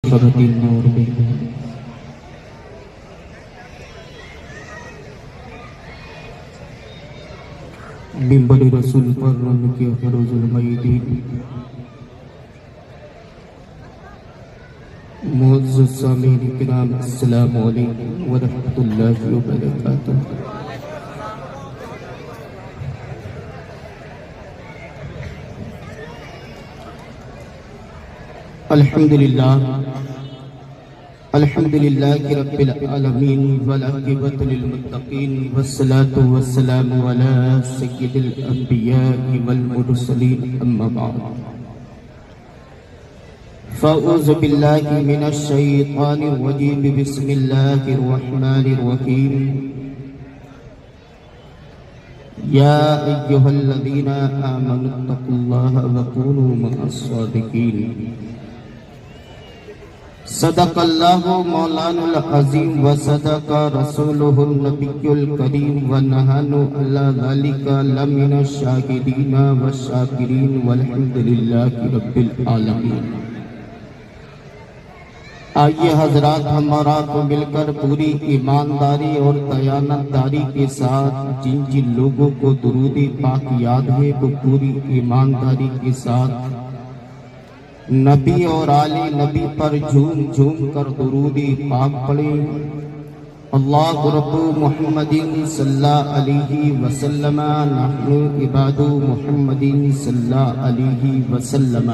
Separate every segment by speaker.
Speaker 1: فرد النور بے منبر رسول پر ان کے فروز المیدین معزز سامعین کرام السلام علیکم ورحمۃ اللہ وبرکاتہ۔ الحمدللہ رب العالمین والعاقبۃ للمتقین والصلاة والسلام علی سید الانبیاء والمرسلین اما بعد فاعوذ باللہ من الشیطان الرجیم بسم اللہ الرحمن الرحیم یا ایہا الذین آمنوا اتقوا اللہ وکونوا مع الصادقین۔ صدق اللہ مولانا العظیم وصدق رسولہ النبی الکریم ونحن علی ذلک لمن الشاہدین والشاکرین والحمدللہ رب العالمین۔ آئیے حضرات، ہمارا کو مل کر پوری ایمانداری اور دیانتداری کے ساتھ جن جن لوگوں کو درود پاک یاد ہے وہ پوری ایمانداری کے ساتھ نبی اور آل نبی پر جھوم جھوم کر درود پاک پڑھیں۔ اللہ رب محمد صلی اللہ علیہ وسلم نحن عباد محمد صلی اللہ علیہ وسلم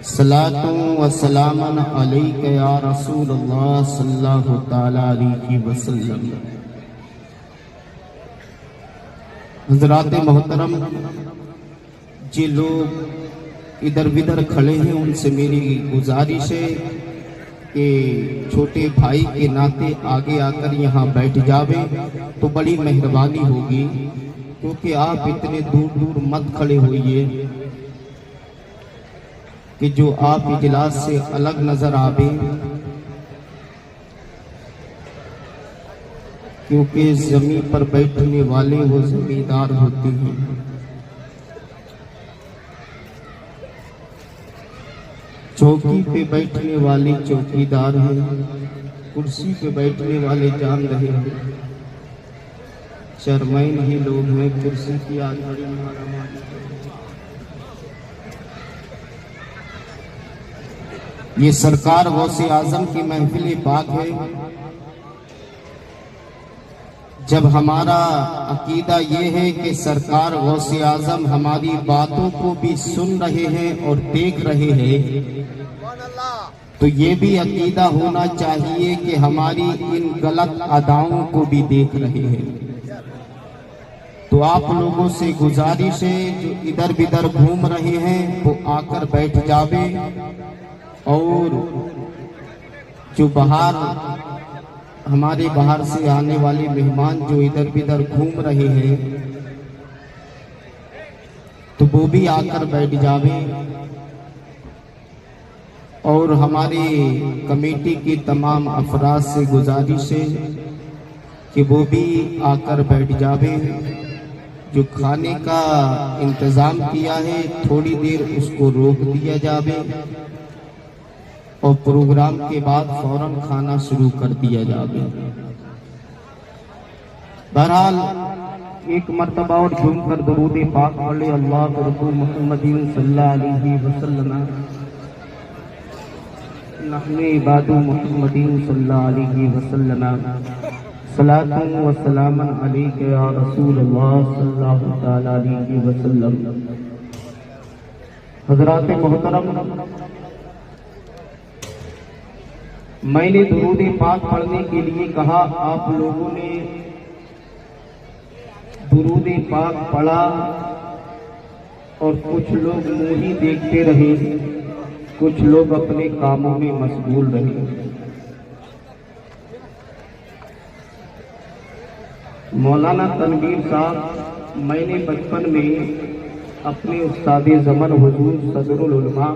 Speaker 1: صلاۃ و سلام علیک یا رسول اللہ صلی اللہ تعالی علیہ وسلم۔ حضرات محترم، جی لوگ ادھر بدھر کھڑے ہیں ان سے میری گزارش ہے کہ چھوٹے بھائی کے ناطے آگے آ کر یہاں بیٹھ جاویں تو بڑی مہربانی ہوگی، کیونکہ آپ اتنے دور دور مت کھڑے ہوئیے کہ جو آپ اجلاس سے الگ نظر آویں، کیونکہ زمین پر بیٹھنے والے وہ زمیندار ہوتے ہیں۔ چوکی پہ بیٹھنے والے چوکیدار ہیں، کرسی پہ بیٹھنے والے جان رہے ہیں چیئرمین ہی لوگ ہیں، کرسی کی آدھاری مارا ماری۔ یہ سرکار غوث اعظم کی محفل پاک ہے۔ جب ہمارا عقیدہ یہ ہے کہ سرکار غوث اعظم ہماری باتوں کو بھی سن رہے ہیں اور دیکھ رہے ہیں، تو یہ بھی عقیدہ ہونا چاہیے کہ ہماری ان غلط اداؤں کو بھی دیکھ رہے ہیں۔ تو آپ لوگوں سے گزارش ہے جو ادھر بدھر گھوم رہے ہیں وہ آ کر بیٹھ جاویں، اور جو ہمارے باہر سے آنے والے مہمان جو ادھر بدھر گھوم رہے ہیں تو وہ بھی آ کر بیٹھ جاویں، اور ہماری کمیٹی کی تمام افراد سے گزارش ہے کہ وہ بھی آ کر بیٹھ جاویں۔ جو کھانے کا انتظام کیا ہے تھوڑی دیر اس کو روک دیا جاوے اور پروگرام کے بعد فوراً کھانا شروع کر دیا جاوے۔ بہرحال ایک مرتبہ اور جھوم کر درود پاک پڑھے۔ اللہ رب محمد صلی اللہ علیہ وسلم نحن عباد محمد صلی اللہ علیہ وسلم صلاۃ و سلام علیک یا رسول اللہ صلی اللہ تعالی علیہ وسلم۔ حضرات محترم، میں نے درود پاک پڑھنے کے لیے کہا، آپ لوگوں نے درود پاک پڑھا اور کچھ لوگ منہ ہی دیکھتے رہے، کچھ لوگ اپنے کاموں میں مشغول رہے۔ مولانا تنویر صاحب، میں نے بچپن میں اپنے استاد زمن حضور صدر العلماء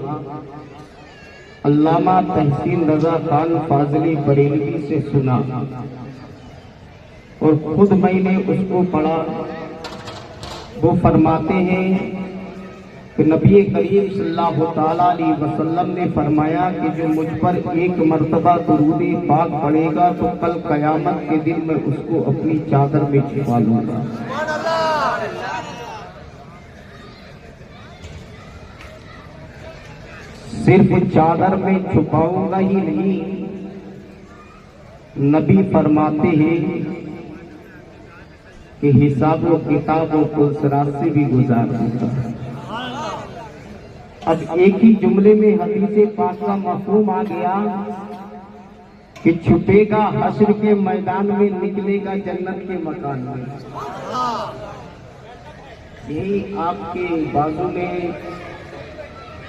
Speaker 1: علامہ تحسین رضا خان فاضلی بریلوی سے سنا اور خود میں نے اس کو پڑھا۔ وہ فرماتے ہیں کہ نبی کریم صلی اللہ تعالیٰ علیہ وسلم نے فرمایا کہ جو مجھ پر ایک مرتبہ درود پاک پڑھے گا تو کل قیامت کے دن میں اس کو اپنی چادر میں چھپا لوں گا۔ صرف چادر میں چھپاؤں گا ہی نہیں، نبی فرماتے ہیں کہ حساب و کتاب و پلسرات سے بھی گزار دوں گا۔ اب ایک ہی جملے میں حدیث پاک کا مفہوم آ گیا کہ چھپے گا حشر کے میدان میں، نکلے گا جنت کے مکان میں۔ یہی آپ کے بازو میں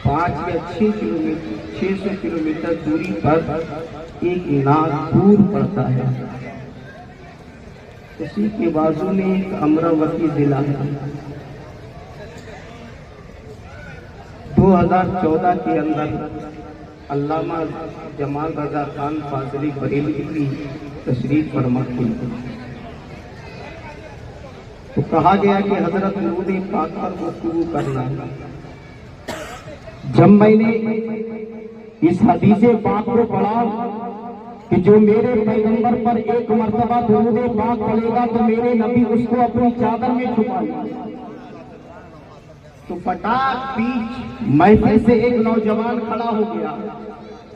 Speaker 1: 5 یا 600 کلومیٹر دوری پر ایک ناگپور پڑتا ہے، اسی کے بازو میں ایک امراوتی ضلع ہے۔ 2014 کے اندر علامہ جمال رضا خان فاضلی بریلوی کی تشریف فرما تھی، تو کہا گیا کہ حضرت درود پاک پر گفتگو کرنا ہے۔ جب میں نے اس حدیث پاک کو پڑھا کہ جو میرے پیغمبر پر ایک مرتبہ درود پاک پڑھے گا تو میرے نبی اس کو اپنی چادر میں چھپائیں گے، تو پٹاخ پیچھ محفل سے ایک نوجوان کھڑا ہو گیا،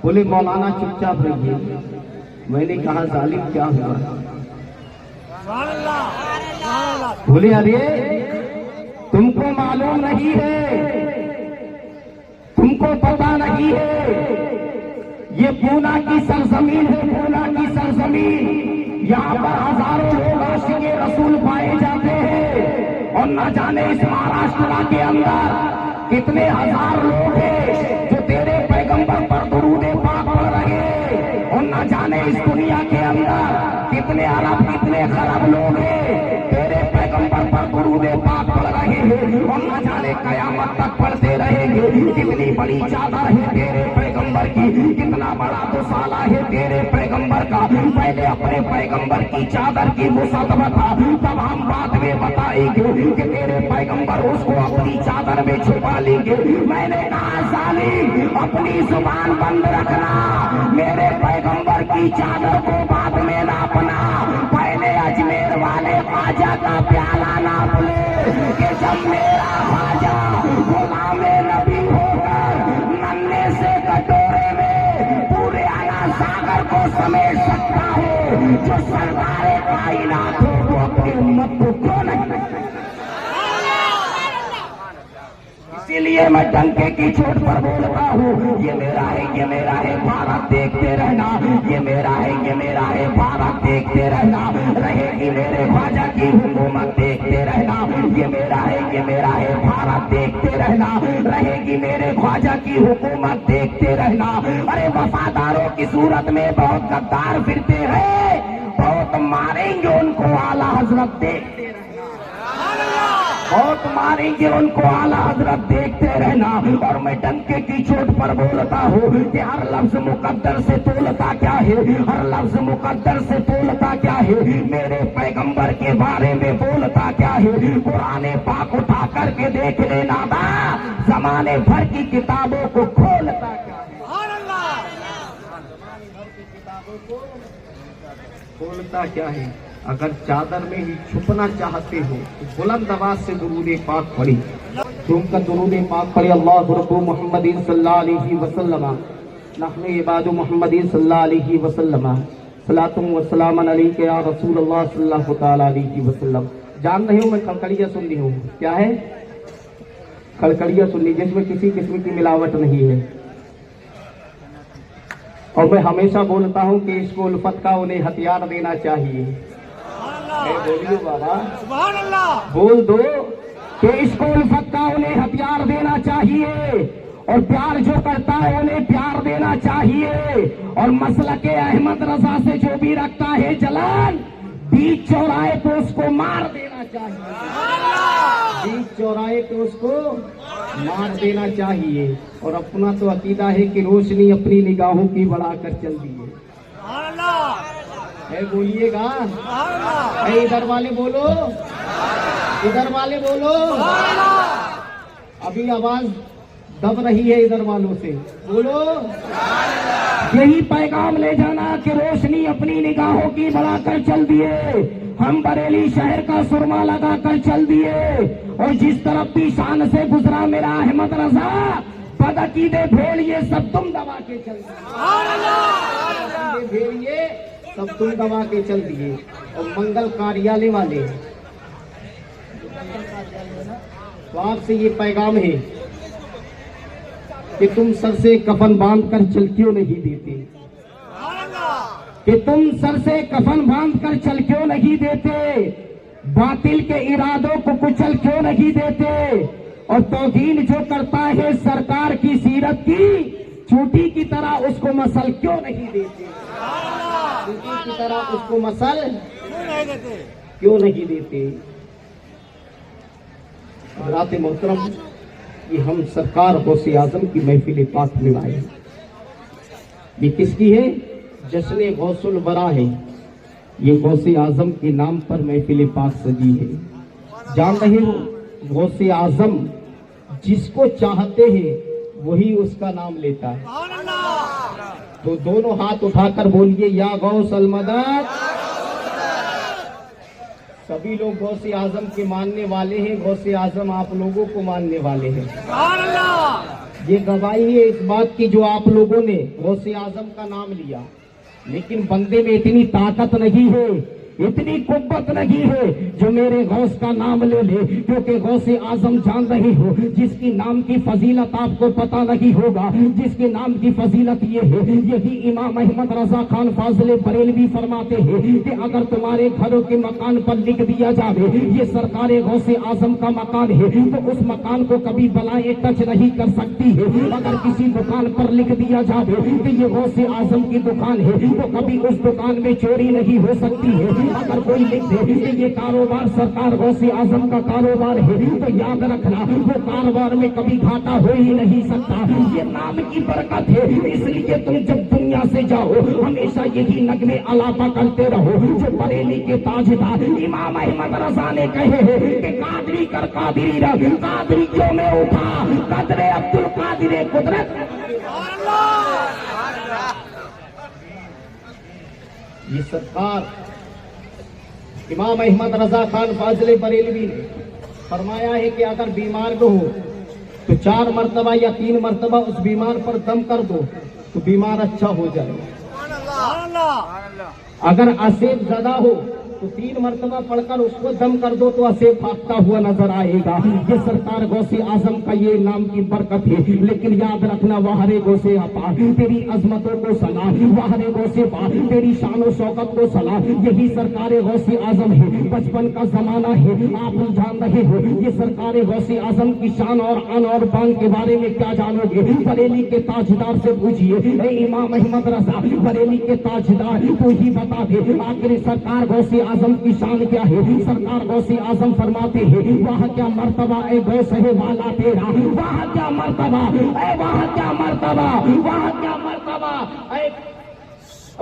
Speaker 1: بولے مولانا چپ چاپ رہیے۔ میں نے کہا ظالم کیا ہوا؟ بولے ارے تم کو معلوم نہیں ہے، تم کو پتا نہیں ہے، یہ پونا کی سرزمین ہے، پونا کی سرزمین، یہاں پر ہزاروں لوگ عاشق رسول پائے جاتے ہیں، اور نہ جانے اس مہاراشٹر کے اندر کتنے ہزار لوگ ہیں جو تیرے پیغمبر پر درود پاک پڑھ رہے ہیں، اور نہ جانے اس دنیا کے اندر کتنے ارب کتنے خراب لوگ ہیں تیرے پیغمبر پر درود پاک پڑھ رہے ہیں، اور نہ جانے قیامت تک پڑھتے رہیں گے۔ کتنی بڑی چادر ہے تیرے پیغمبر کی، کتنا بڑا دوسالہ ہے تیرے پیغمبر کا۔ پہلے اپنے پیغمبر کی چادر کی وسعت بتا، تب ہم بعد میں بتائیں گے کہ تیرے پیغمبر اس کو اپنی چادر میں چھپا لیں گے۔ میں نے کہا ظالم اپنی زبان بند رکھنا، میرے پیغمبر کی چادر کو بعد میں ناپنا، پہلے اجمیر والے خواجہ کا پیالہ ناپ لے کہ جب میرا خواجہ غلام نبی ہو کر ننے سے کٹورے میں پورے آنا ساگر کو سمیٹ سکتا ہے، جو سردار کائنات ہو وہ اپنی امت کو کیوں نہیں؟ اسی لیے میں ڈنکے کی چوٹ پر بولتا ہوں، یہ میرا ہے، یہ میرا ہے، بھارت دیکھتے رہنا، یہ میرا ہے، یہ میرا ہے، بھارت دیکھتے رہنا، رہے گی میرے خواجہ کی حکومت دیکھتے رہنا، یہ میرا ہے، یہ میرا ہے، بھارت دیکھتے رہنا، رہے گی میرے خواجہ کی حکومت دیکھتے رہنا۔ ارے وفاداروں کی صورت میں بہت غدار پھرتے ہیں، بہت ماریں گے ان کو اعلیٰ حضرت دیکھتے رہنا، بہت ماریں گے ان کو اعلیٰ حضرت دیکھتے رہنا۔ اور میں ڈنکے کی چوٹ پر بولتا ہوں کہ ہر لفظ مقدر سے تولتا کیا ہے، ہر لفظ مقدر سے تولتا کیا ہے، میرے پیغمبر کے بارے میں بولتا کیا ہے۔ قرآن پاک اٹھا کر کے دیکھ لینا دا، زمانے بھر کی کتابوں کو کھولتا کیا ہے، کھولتا کیا ہے۔ اگر چادر میں ہی چھپنا چاہتے ہو تو بلند آواز سے درود پاک پڑھی، تم کا درود پاک پڑھی، اللہ رب محمد صلی اللہ علیہ وسلم، نحن عباد محمد صلی اللہ علیہ وسلم، صلاۃ و سلام علیک یا رسول اللہ صلی اللہ تعالی علیہ وسلم۔ جان رہی ہوں میں کھڑکڑیاں سن رہی ہوں، کیا ہے کھڑکڑیاں سننی، جس میں کسی قسم کی ملاوٹ نہیں ہے، اور میں ہمیشہ بولتا ہوں کہ اس کو الفت کا انہیں ہتھیار دینا چاہیے۔ بولیے بابا سبحان اللہ، بول دو کہ اس کو الفت کا انہیں ہتھیار دینا چاہیے، اور پیار جو کرتا ہے انہیں پیار دینا چاہیے، اور مسلک احمد رضا سے جو بھی رکھتا ہے جلال، بیچ چوراہے تو اس کو مار دینا چاہیے، بیچ چوراہے تو اس کو مار دینا چاہیے۔ اور اپنا تو عقیدہ ہے کہ روشنی اپنی نگاہوں کی بڑھا کر چلتی ہے، بولیے گا ادھر والے بولو، ادھر والے بولو۔ ابھی آواز دب رہی ہے ادھر والوں سے، بولو
Speaker 2: یہی پیغام لے جانا کہ روشنی اپنی نگاہوں کی بڑھا کر چل دیے، ہم بریلی شہر کا سرما لگا کر چل دیے، اور جس طرف بھی شان سے گزرا میرا احمد رضا، بدعقیدے بھیڑیے سب تم دبا کے چل دیے،
Speaker 1: بھیڑیے سب تم دبا کے چل دیے، اور منگل کاریالے والے، تو آپ سے یہ پیغام ہے کہ تم سر سے کفن باندھ کر چل کیوں نہیں دیتے، کہ تم سر سے کفن باندھ کر چل کیوں نہیں دیتے، باطل کے ارادوں کو کچل کیوں نہیں دیتے، اور توہین جو کرتا ہے سرکار کی سیرت کی، چوٹی کی طرح اس کو مسل کیوں نہیں دیتے، چوٹی کی طرح اس کو مسل کیوں نہیں دیتے۔ حضرات محترم، یہ ہم سرکار غوث اعظم کی محفل پاک میں آئے، یہ کس کی ہے؟ جشن غوث الورا ہے، یہ غوث اعظم کے نام پر محفل پاک سجی ہے۔ جان رہے ہو غوث اعظم جس کو چاہتے ہیں وہی اس کا نام لیتا ہے، تو دونوں ہاتھ اٹھا کر بولیے یا غوث المدد۔ سبھی لوگ غوث اعظم کے ماننے والے ہیں، غوث اعظم آپ لوگوں کو ماننے والے ہیں، یہ گواہی ہے اس بات کی جو آپ لوگوں نے غوث اعظم کا نام لیا، لیکن بندے میں اتنی طاقت نہیں ہے، اتنی قوت نہیں ہے جو میرے غوث کا نام لے لے، کیونکہ غوث اعظم جان رہے ہو جس کی نام کی فضیلت آپ کو پتہ نہیں ہوگا، جس کے نام کی فضیلت یہ ہے، یہی امام احمد رضا خان فاضل بریلوی فرماتے ہیں کہ اگر تمہارے گھروں کے مکان پر لکھ دیا جائے یہ سرکار غوث اعظم کا مکان ہے، تو اس مکان کو کبھی بلائیں ٹچ نہیں کر سکتی ہے۔ اگر کسی دکان پر لکھ دیا جائے کہ یہ غوث اعظم کی دکان ہے تو کبھی اس دکان میں چوری نہیں ہو سکتی ہے۔ اگر کوئی لکھ دے کہ یہ کاروبار سرکار غوث اعظم کا کاروبار ہے تو یاد رکھنا وہ کاروبار میں کبھی گھاٹا ہو ہی نہیں سکتا، یہ نام کی برکت ہے۔ اس لیے تم جب دنیا سے جاؤ ہمیشہ یہی نغمے الاپا کرتے رہو جو بریلی کے تاجدار امام احمد رضا نے کہے ہیں کہ قادری کر قادری رکھ، قادریوں میں اٹھا قدر عبد القادر قدرت۔ یہ سرکار امام احمد رضا خان فاضل بریلوی نے فرمایا ہے کہ اگر بیمار ہو تو 4 مرتبہ یا 3 مرتبہ اس بیمار پر دم کر دو تو بیمار اچھا ہو جائے، اگر اسیب زدہ ہو تو 3 مرتبہ پڑھ کر اس کو دم کر دو تو اسیب بھاگتا ہوا نظر آئے گا۔ یہ سرکار غوث اعظم کا یہ نام کی برکت ہے، لیکن یاد رکھنا واہر غوث آپا تیری عظمتوں کو سلام، واہر غوث پاک تیری شان و شوکت کو سلام، یہی سرکار غوث اعظم ہے۔ بچپن کا زمانہ ہے، آپ جان رہے ہو یہ سرکار غوث اعظم کی شان اور آن اور بان کے بارے میں کیا جانو گے؟ بریلی کے تاجدار سے پوچھیے، اے امام احمد رضا بریلی کے تاجدار تو ہی بتا دے آخر سرکار غوث اعظم کی شان کیا ہے؟ سرکار غوث اعظم فرماتے ہیں وہاں کیا مرتبہ اے غوث ہے والا تیرا، وہاں کیا مرتبہ اے، وہاں کیا مرتبہ، وہاں کیا مرتبہ اے،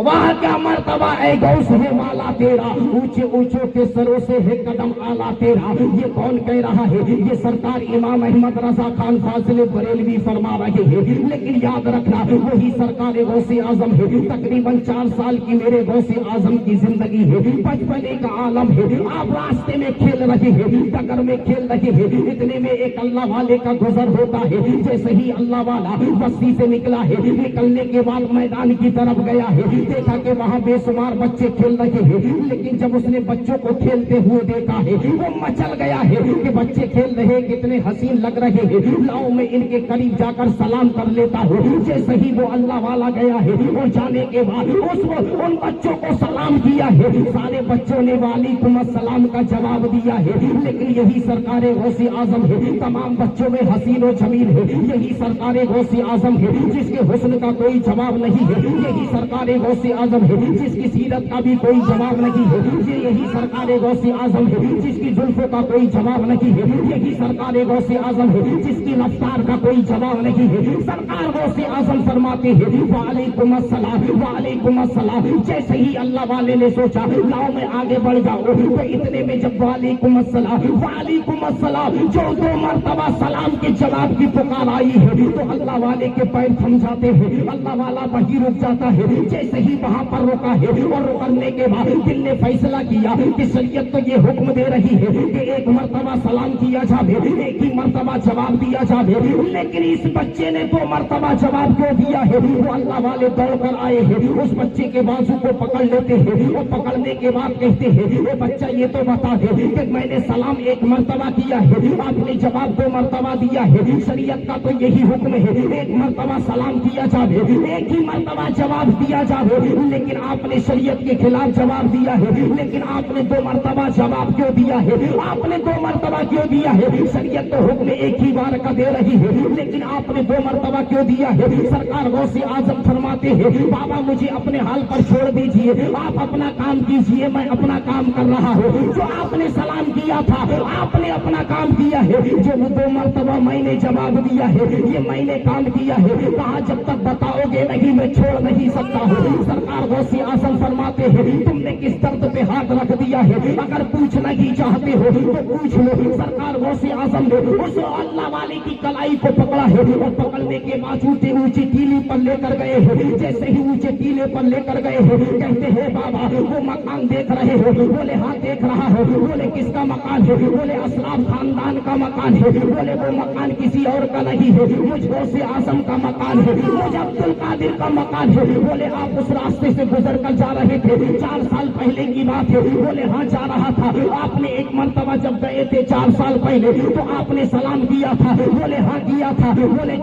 Speaker 1: وہاں کیا مرتبہ اے غوث ہے والا تیرا، اونچے اونچوں کے سروں سے ہے قدم آلہ تیرا۔ یہ کون کہہ رہا ہے؟ یہ سرکار امام احمد رضا خان فاضل بریلوی فرما رہے ہیں، لیکن یاد رکھنا وہی سرکار غوث اعظم ہے۔ تقریباً 4 سال کی میرے غوث اعظم کی زندگی ہے، بچپنے کا عالم ہے، آپ راستے میں کھیل رہے ہیں، ڈگر میں کھیل رہے ہیں، اتنے میں ایک اللہ والے کا گزر ہوتا ہے، جیسے ہی اللہ والا بستی سے نکلا ہے، نکلنے کے بعد میدان کی طرف گیا ہے، دیکھا کہ وہاں بے شمار بچے کھیل رہے ہیں، لیکن جب اس نے بچوں کو کھیلتے ہوئے دیکھا ہے وہ مچل گیا ہے کہ بچے کھیل رہے کتنے حسین لگ رہے ہیں، لاؤ میں ان کے قریب جا کر سلام کر لیتا ہوں۔ جیسے ہی وہ اللہ والا گیا ہے اور جانے کے بعد ان بچوں کو سلام کیا ہے، سارے بچوں نے وعلیکم السلام کا جواب دیا ہے، لیکن یہی سرکار غوث اعظم ہے، تمام بچوں میں حسین و جمیل ہے، یہی سرکار غوث اعظم ہے جس کے حسن کا کوئی جواب نہیں ہے، یہی سرکار غوث
Speaker 2: غوث اعظم ہے جس کی سیرت کا بھی کوئی جواب نہیں ہے، یہی سرکار غوث اعظم ہے جس کی زلفوں کا کوئی جواب نہیں ہے، یہی سرکار غوث اعظم ہے جس کی رفتار کا کوئی جواب نہیں ہے۔ سرکار غوث اعظم فرماتے ہیں وعلیکم السلام وعلیکم السلام، جیسے ہی اللہ والے نے سوچا لاؤ میں آگے بڑھ جاؤں، تو اتنے میں جب وعلیکم السلام جو 2 مرتبہ سلام کے جواب کی پکار آئی ہے تو اللہ والے کے پیر تھم جاتے ہیں، اللہ والا وہیں رک جاتا ہے۔ جیسے ہی وہاں پر رکا ہے اور رکنے کے بعد دل نے فیصلہ کیا کہ شریعت تو یہ حکم دے رہی ہے کہ 1 مرتبہ سلام کیا جاوے، 1 ہی مرتبہ جواب دیا جاوے، لیکن اس بچے نے 2 مرتبہ جواب کیوں دیا ہے؟ وہ اللہ والے دوڑ کر آئے ہیں، اس بچے کے بازو کو پکڑ لیتے ہیں اور پکڑنے کے بعد کہتے ہیں اے بچہ یہ تو بتا دے کہ میں نے سلام 1 مرتبہ کیا ہے، آپ نے جواب 2 مرتبہ دیا ہے، شریعت کا تو یہی حکم ہے 1 مرتبہ سلام کیا جاوے، 1 ہی مرتبہ جواب دیا جاوے، لیکن آپ نے شریعت کے خلاف جواب دیا ہے، لیکن آپ نے 2 مرتبہ جواب کیوں دیا ہے؟ آپ نے 2 مرتبہ کیوں دیا ہے؟ شریعت تو حکم 1 ہی بار کا دے رہی ہے، لیکن آپ نے 2 مرتبہ کیوں دیا ہے؟ سرکار غوث اعظم فرماتے ہیں بابا مجھے اپنے حال پر چھوڑ دیجئے، آپ اپنا کام کیجئے، میں اپنا کام کر رہا ہوں۔ جو آپ نے سلام کیا تھا آپ نے اپنا کام کیا ہے، جو 2 مرتبہ میں نے جواب دیا ہے یہ میں نے کام کیا ہے، کہا جب تک بتاؤ گے نہیں میں چھوڑ نہیں سکتا ہوں۔ سرکار غوث اعظم فرماتے ہیں تم نے کس درد پہ ہاتھ رکھ دیا ہے، اگر پوچھنا ہی چاہتے ہو تو پوچھ لو۔ سرکار غوث اعظم نے اس اللہ والے کی کلائی کو پکڑا ہے اور پکڑنے کے بعد اونچی ٹیلی پر لے کر گئے ہیں، جیسے ہی اونچے ٹیلے پر لے کر گئے ہیں کہتے ہیں بابا وہ مکان دیکھ رہے ہو؟ بولے ہاں دیکھ رہا ہو۔ بولے کس کا مکان ہے؟ بولے اسلاف خاندان کا مکان ہے۔ بولے وہ مکان کسی اور کا نہیں ہے، مجھ غوث اعظم کا مکان ہے، مجھ عبد القادر کا مکان ہے۔ بولے آپ اس راستے سے گزر کر جا رہے تھے 4 سال پہلے کی بات ہے؟ بولے ہاں جا رہا تھا۔ آپ نے 1 مرتبہ جب گئے تھے 4 سال پہلے تو آپ نے سلام کیا تھا؟ بولے ہاں کیا تھا۔ بولے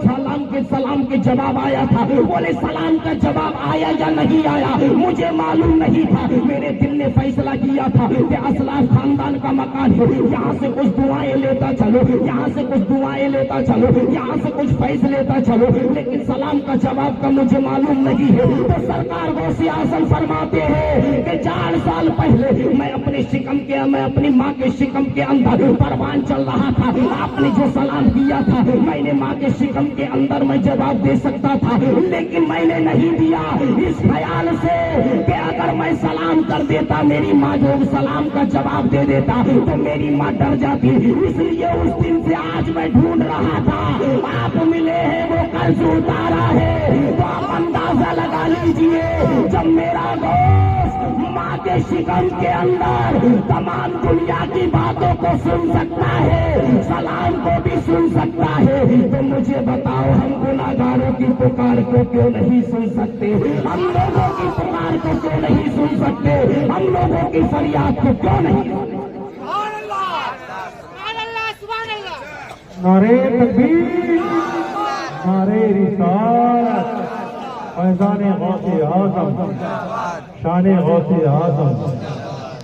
Speaker 2: سلام کے جواب آیا تھا؟ بولے سلام کا جواب آیا یا نہیں آیا مجھے معلوم نہیں تھا، میرے دل نے فیصلہ کیا تھا کہ اسلاف خاندان کا مکان ہے، یہاں سے کچھ دعائیں لیتا چلو، یہاں سے کچھ دعائیں لیتا چلو، یہاں سے کچھ فیض لیتا چلو، لیکن سلام کا جواب کا مجھے معلوم نہیں ہے۔ تو سرکار غوث اعظم فرماتے ہیں کہ 4 سال پہلے میں اپنی ماں کے شکم کے اندر پروان چل رہا تھا، آپ نے جو سلام کیا تھا میں نے ماں کے شکم کے اندر میں جواب دے سکتا تھا، لیکن میں نے نہیں دیا، اس خیال سے کہ اگر میں سلام کر دیتا میری ماں جو سلام کا جواب دے دیتا تو میری ماں ڈر جاتی، اس لیے اس دن سے آج میں ڈھونڈ رہا تھا، آپ ملے ہیں وہ قرض اتارا ہے، تو آپ اندازہ لگا لیجئے جب میرا دوست ماں کے شکم کے اندر تمام دنیا کی باتوں کو سن سکتا ہے، سلام کو بھی سن سکتا ہے، تو مجھے بتاؤ ہم گناہگاروں کی پکار کو کیوں نہیں سن سکتے؟ ہم لوگوں کی پکار کو کیوں نہیں سن سکتے؟ ہم لوگوں کی فریاد کو کیوں نہیں؟
Speaker 3: نعرے تکبیر، نعرے رسالت، فیضان غوث اعظم، شان غوث اعظم،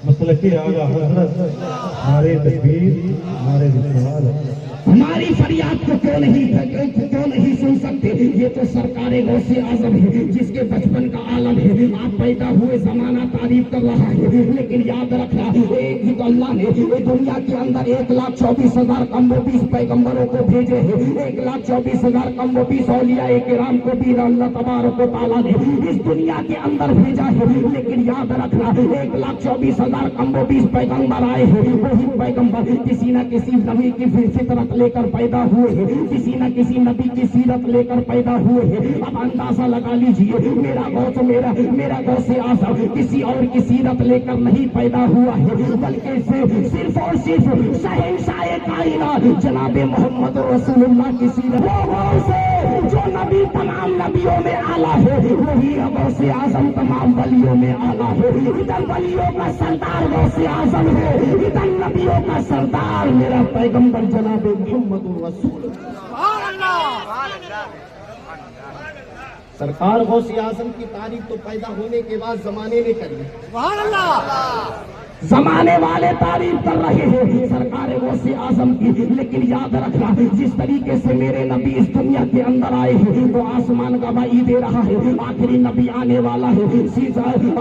Speaker 3: مسلک اعلیٰ حضرت، نعرے تکبیر، نعرے رسالت۔
Speaker 2: ہماری فریاد کو کیوں نہیں سن سکتے؟ یہ تو سرکار غوث اعظم ہے جس کے بچپن کا عالم ہے، آپ پیدا ہوئے زمانہ تعریف کر رہا ہے، لیکن یاد رکھنا ایک ہی تو اللہ نے دنیا کے اندر 1,24,000 کم و بیش پیغمبروں کو بھیجے ہیں، 1,24,000 کم و بیش اولیاء کرام کو بھی اللہ تبارک و تعالیٰ نے اس دنیا کے اندر بھیجا ہے، لیکن یاد رکھنا 1,24,000 کم و بیش پیغمبر آئے ہیں، وہی پیغمبر کسی نہ کسی نبی کی فطرت لے کر پیدا ہوئے ہیں، کسی نہ کسی نبی کی سیرت لے کر پیدا ہوئے ہیں۔ اب اندازہ لگا لیجئے میرا غوث اعظم کسی اور کی سیرت لے کر نہیں پیدا ہوا ہے، بلکہ صرف اور صرف شہنشاہ کائنات جناب محمد رسول اللہ کی سیرت، وہ غوث جو نبی تمام نبیوں میں اعلیٰ ہے، وہی غوث اعظم تمام ولیوں میں اعلیٰ ہے۔ ادھر ولیوں کا سردار غوث اعظم ہے، ادھر نبیوں کا سردار میرا پیغمبر جناب محمد رسول
Speaker 1: سرکار غوث اعظم کی تعریف تو پیدا ہونے کے بعد زمانے نے کری،
Speaker 2: زمانے والے تعریف کر رہے ہیں سرکار غوث اعظم کی، لیکن یاد رکھنا جس طریقے سے میرے نبی اس دنیا کے اندر آئے ہیں تو آسمان گواہی دے رہا ہے آخری نبی آنے والا ہے،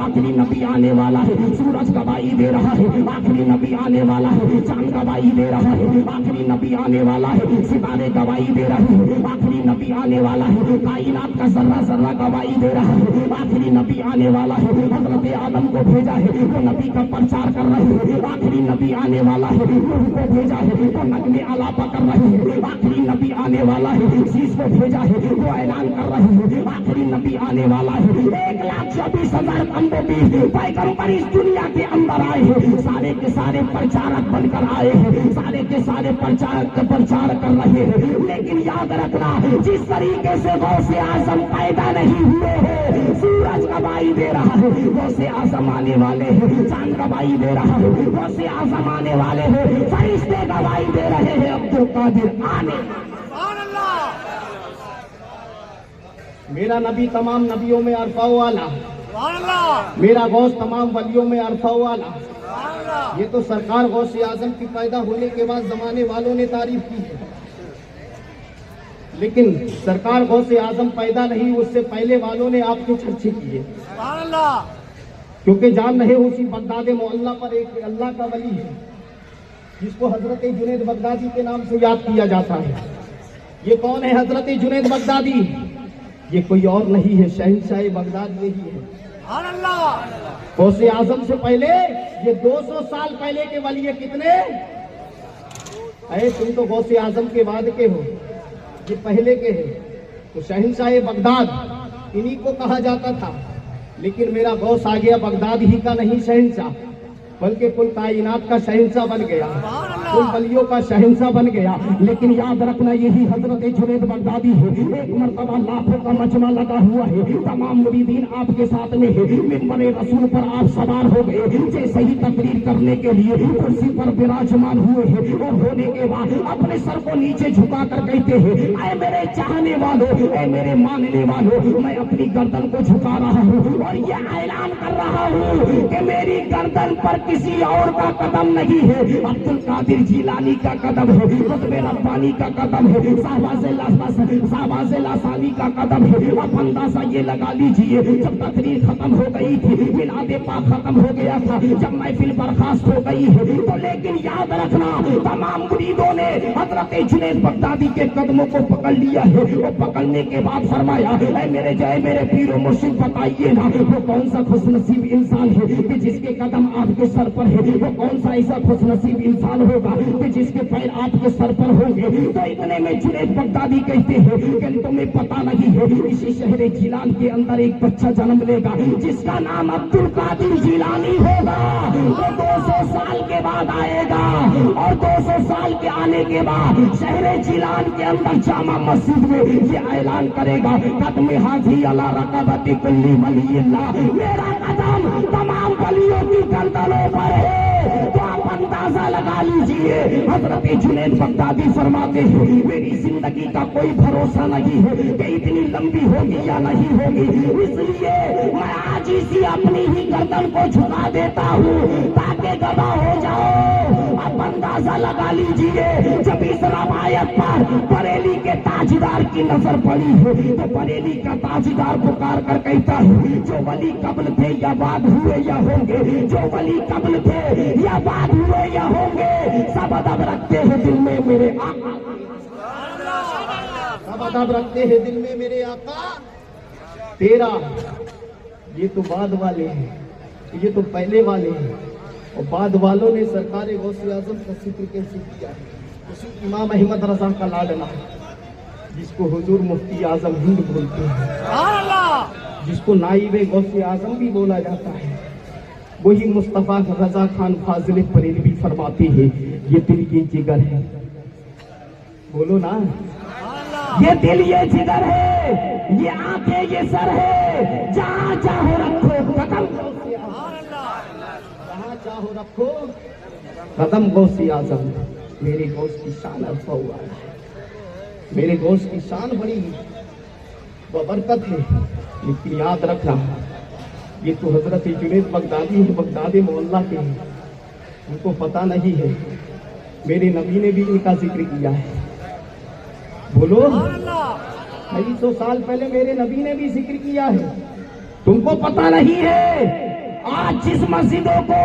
Speaker 2: آخری نبی آنے والا ہے، سورج گواہی دے رہا ہے آخری نبی آنے والا ہے، چاند گواہی دے رہا ہے آخری نبی آنے والا ہے، ستارے گواہی دے رہے ہیں آخری نبی آنے والا ہے، کائنات کا ذرہ ذرہ گواہی دے رہا ہے آخری نبی آنے والا ہے، حضرت آدم کو بھیجا ہے وہ نبی کا پرچار کر رہے ہیں آخری نبی آنے والا ہے، نوح کو بھیجا ہے وہ نغمے آلاپا کر رہے ہیں آخری نبی آنے والا ہے، عیسیٰ کو بھیجا ہے وہ اعلان کر رہے ہیں آخری نبی آنے والا ہے، 1,24,000 انبیاء پیغمبر اس دنیا کے اندر آئے ہیں، سارے کے سارے پرچارک بن کر آئے ہیں، سارے کے سارے پرچار کر رہے ہیں، لیکن یاد رکھنا جس طریقے سے غوث اعظم پیدا نہیں ہوئے ہیں سورج گواہی دے رہا ہے غوث اعظم آنے والے ہیں، چاند گواہی دے رہا ہے غوث اعظم آنے والے ہیں، فرشتے گواہی دے رہے ہیں عبدالقادر آنے۔
Speaker 1: میرا نبی تمام نبیوں میں عرفہ والا، میرا غوث تمام ولیوں میں عرفہ والا، یہ تو سرکار غوث اعظم کی پیدا ہونے کے بعد زمانے والوں نے تعریف کی ہے، لیکن سرکار غوث اعظم پیدا نہیں اس سے پہلے والوں نے آپ کے چرچے کیے، کیونکہ جان رہے اسی بغداد معلیٰ پر ایک اللہ کا ولی ہے جس کو حضرت جنید بغدادی کے نام سے یاد کیا جاتا ہے۔ یہ کون ہے حضرت جنید بغدادی؟ یہ کوئی اور نہیں ہے، شہنشاہ بغداد یہی ہے۔ غوث اعظم سے پہلے یہ 200 سال پہلے کے ولی ہے، کتنے؟ اے تم تو غوث اعظم کے بعد کے ہو، یہ پہلے کے ہیں، تو شہنشاہ بغداد انہی کو کہا جاتا تھا، لیکن میرا غوث آ گیا بغداد ہی کا نہیں شہنشاہ، بلکہ کل کائنات کا شہنشاہ بن گیا، کل ولیوں کا شہنشاہ بن گیا۔ لیکن یاد رکھنا یہی حضرت جنید بغدادی ہے، ایک مرتبہ لاکھوں کا مجمع لگا ہوا ہے، تمام مریدین آپ کے ساتھ میں ہے، منبر رسول پر آپ سوار ہو گئے، جیسے ہی تقریر کرنے کے لیے کرسی پر براجمان ہوئے ہیں اور ہونے کے بعد اپنے سر کو نیچے جھکا کر کہتے ہیں اے میرے چاہنے والوں، اے میرے ماننے والوں، میں اپنی گردن کو جھکا رہا ہوں اور یہ اعلان کر رہا ہوں کہ میری گردن پر کسی اور کا قدم نہیں ہے، عبدالقادر جیلانی کا قدم ہے، قطب ربانی کا قدم ہے، شہباز لاسانی کا قدم ہے۔ اب اندازہ یہ لگا لیجئے جب تقریر ختم ہو گئی تھی، میلاد پاک ختم ہو گیا تھا، جب محفل برخاست ہو گئی ہے تو لیکن یاد رکھنا تمام مریدوں نے حضرت جنید بغدادی کے قدموں کو پکڑ لیا ہے، اور پکڑنے کے بعد فرمایا اے میرے جائے میرے پیر و مرشد بتائیے نا وہ کون سا خوش نصیب انسان ہے کہ جس کے قدم آپ کے سر پر ہے، وہ کون سا ایسا خوش نصیب انسان ہوگا کہ جس کے پیر آپ کے سر پر ہوں گے۔ تو اتنے میں جنید بغدادی کہتے ہیں کہ تمہیں پتہ نہیں ہے اسی شہر جیلان کے اندر ایک بچہ جنم لے گا جس کا نام عبدالقادر جیلانی ہوگا، وہ 200 سال کے بعد آئے گا، اور 200 سال کے آنے کے بعد شہر جیلان کے اندر جامع مسجد میں یہ اعلان کرے گا قدم حاضی علی رقبت کل ولی اللہ، میرا قدم تمام ولیوں کی گردنوں پر ہے۔ تو آپ اندازہ لگا لیجئے حضرت جنید بغدادی فرماتے ہیں میری زندگی کا کوئی بھروسہ نہیں ہے کہ اتنی لمبی ہوگی یا نہیں ہوگی، اس لیے میں آج اسی اپنی ہی گردن کو جھکا دیتا ہوں تاکہ گواہ ہو جاؤ۔ اب اندازہ لگا لیجئے جب اس روایت پر بریلی کے تاجدار کی نظر پڑی ہے تو بریلی کا تاجدار پکار کر کہتا ہے جو ولی قبل تھے یا بعد ہوئے یا ہوں گے، جو ولی قبل تھے یا بعد ہوئے یا ہوں گے، سب ادب رکھتے ہیں دل میں میرے آقا، سب ادب رکھتے ہیں دل میں میرے آقا تیرا۔ یہ تو بعد والے ہیں، یہ تو پہلے والے ہیں، اور بعد والوں نے سرکار غوث اعظم کا ذکر کیسے کیا ہے؟ اسی امام احمد رضا کا لاڈلا جس کو حضور مفتی اعظم ہند بولتے ہیں، جس کو نائب غوث اعظم بھی بولا جاتا ہے، وہی مصطفیٰ رضا خان فاضل بریلوی فرماتے ہیں یہ دل یہ جگر ہے، بولو نا،
Speaker 2: یہ دل یہ جگر ہے، یہ آنکھیں یہ سر ہے، جہاں چاہو رکھو قدم،
Speaker 1: جہاں چاہو رکھو قدم غوث اعظم۔ میرے غوث کی شان عرفہ ہوا ہے، میرے غوث کی شان بڑی ببرکت ہے، لیکن یاد رکھنا یہ تو حضرت جنید بغدادی بغداد معلیٰ کے ہیں، ان کو پتہ نہیں ہے میرے نبی نے بھی ان کا ذکر کیا ہے. بولو 250 سال پہلے میرے نبی نے بھی ذکر کیا ہے.
Speaker 2: تم کو پتہ نہیں ہے آج جس مسجدوں کو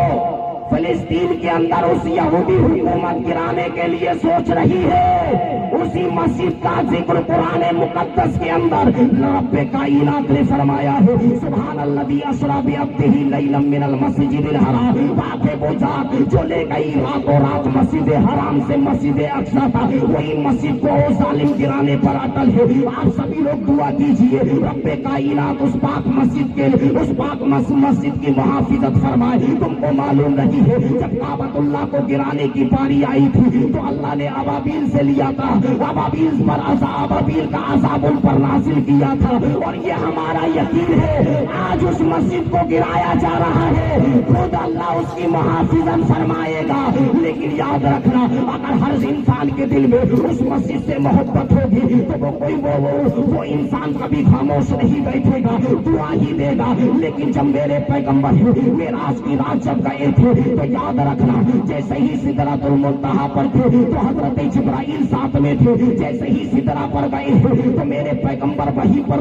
Speaker 2: فلسطین کے اندر اس یہودی حکومت گرانے کے لیے سوچ رہی ہے اسی مسجد کا ذکر قرآن مقدس کے اندر رب کائنات نے فرمایا ہے سبحان الذی اسری بعبدہ لیلا من المسجد الحرام. واقع وہ ذات جو لے گئی راتوں رات مسجد حرام سے مسجد اقصی تھا وہی مسجد کو ظالم گرانے پر اٹل ہے. آپ سبھی لوگ دعا کیجئے رب کائنات اس پاک مسجد کے اس پاک مسجد کی محافظت فرمائے. تم کو معلوم نہیں ہے جب کعبۃ اللہ کو گرانے کی باری آئی تھی تو اللہ نے ابابیل سے لیا تھا. ابابیل کا عذاب ان پر نازل کیا تھا اور یہ ہمارا یقین ہے آج اس مسجد کو گرایا جا رہا ہے خود اللہ اس کی محافظت فرمائے گا. لیکن یاد رکھنا اگر ہر انسان کے دل میں اس مسجد سے محبت ہوگی تو وہ کوئی وہ انسان کبھی خاموش نہیں بیٹھے گا دعا ہی دے گا. لیکن جب میرے پیغمبر معراج کی رات جب گئے تھے تو یاد رکھنا جیسے ہی سدرۃ المنتہا پر تھے تو حضرت جبرائیل ساتھ میں تھے. جیسے ہی سدرہ پر گئے تو میرے پیغمبر وہیں پر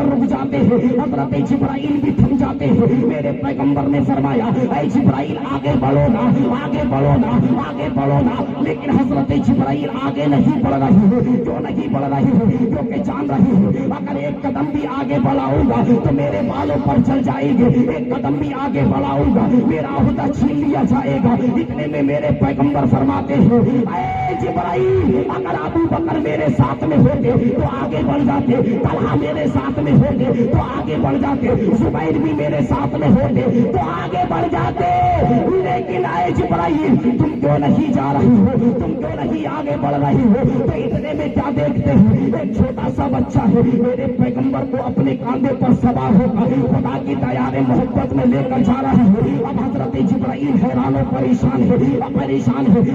Speaker 2: رک جاتے ہیں. حضرت جبرائیل بھی تھم جاتے ہیں. میرے پیغمبر نے فرمایا اے جبرائیل آگے بڑھو نا آگے بڑھو نا آگے بڑھو نا. لیکن حضرت جبرائیل آگے نہیں بڑھ رہی ہے. جو نہیں بڑھ رہی ہے کیونکہ جان رہی ہے اگر ایک قدم بھی آگے بڑھاؤں گا تو میرے بالوں پر چل جائے گے. ایک قدم بھی آگے بڑھاؤں گا میرا عہدہ چھین لیا جائے گا. اتنے میں میرے پیغمبر فرماتے ہیں اے جبرائیل اگر ابو بکر میرے ساتھ میں ہوتے تو آگے بڑھ جاتے. طلحہ میرے ساتھ میں ہوتے تو آگے بڑھ جاتے. زبیر بھی میرے ساتھ میں ہوتے تو آگے بڑھ جاتے. لیکن اے جبرائیل تم کیوں نہیں جا رہی ہو تم کیوں نہیں آگے بڑھ رہی ہو. تو اتنے میں کیا دیکھتے ہیں ایک چھوٹا سا بچہ ہے میرے پیغمبر کو اپنے کاندھے پر سوار ہو کر خدا کی تیار محبت میں لے کر جا رہا ہے. اب حضرت جبرائیل حیران و پریشان ہے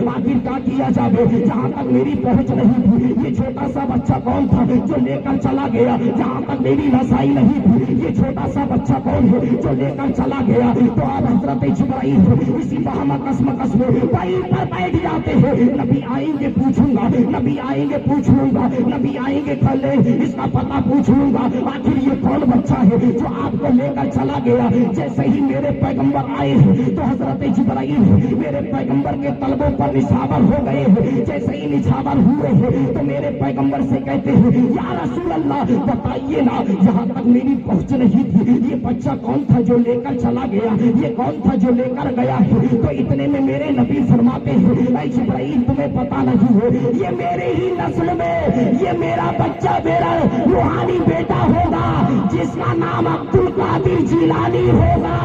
Speaker 2: آخر کیا کیا جائے. جہاں تک میری پہنچ نہیں تھی یہ چھوٹا سا بچہ کون تھا جو لے کر چلا گیا. جہاں تک میری رسائی نہیں تھی یہ چھوٹا سا بچہ کون ہے جو لے کر چلا گیا. تو اب حضرت جبرائیل اسی بہما قسم وہیں پر بیٹھ جاتے ہیں. نبی آئیں گے پوچھوں گا نبی آئیں گے پوچھ لوں گا نبی آئیں گے کل اس کا پتہ پوچھ لوں گا آخر یہ کون بچہ ہے جو آپ کو لے کر چلا گیا. جیسے ہی میرے پیغمبر آئے ہیں تو حضرت جبرائیل میرے پیغمبر کے طلبوں پر نشاور ہو گئے ہیں. جیسے ہی نشاور ہوئے ہیں تو میرے پیغمبر سے کہتے ہیں یا رسول اللہ بتائیے نا جہاں تک میری پہنچ نہیں تھی یہ بچہ کون تھا جو لے کر چلا گیا یہ کون تھا جو لے کر گیا ہے. تو اتنے میں میرے نبی فرماتے ہیں اے جبرائیل تمہیں پتا نہیں ہے یہ میرے ہی نسل میں یہ میرا بچہ میرا روحانی بیٹا ہوگا جس کا نام عبد القادر جیلانی ہوگا.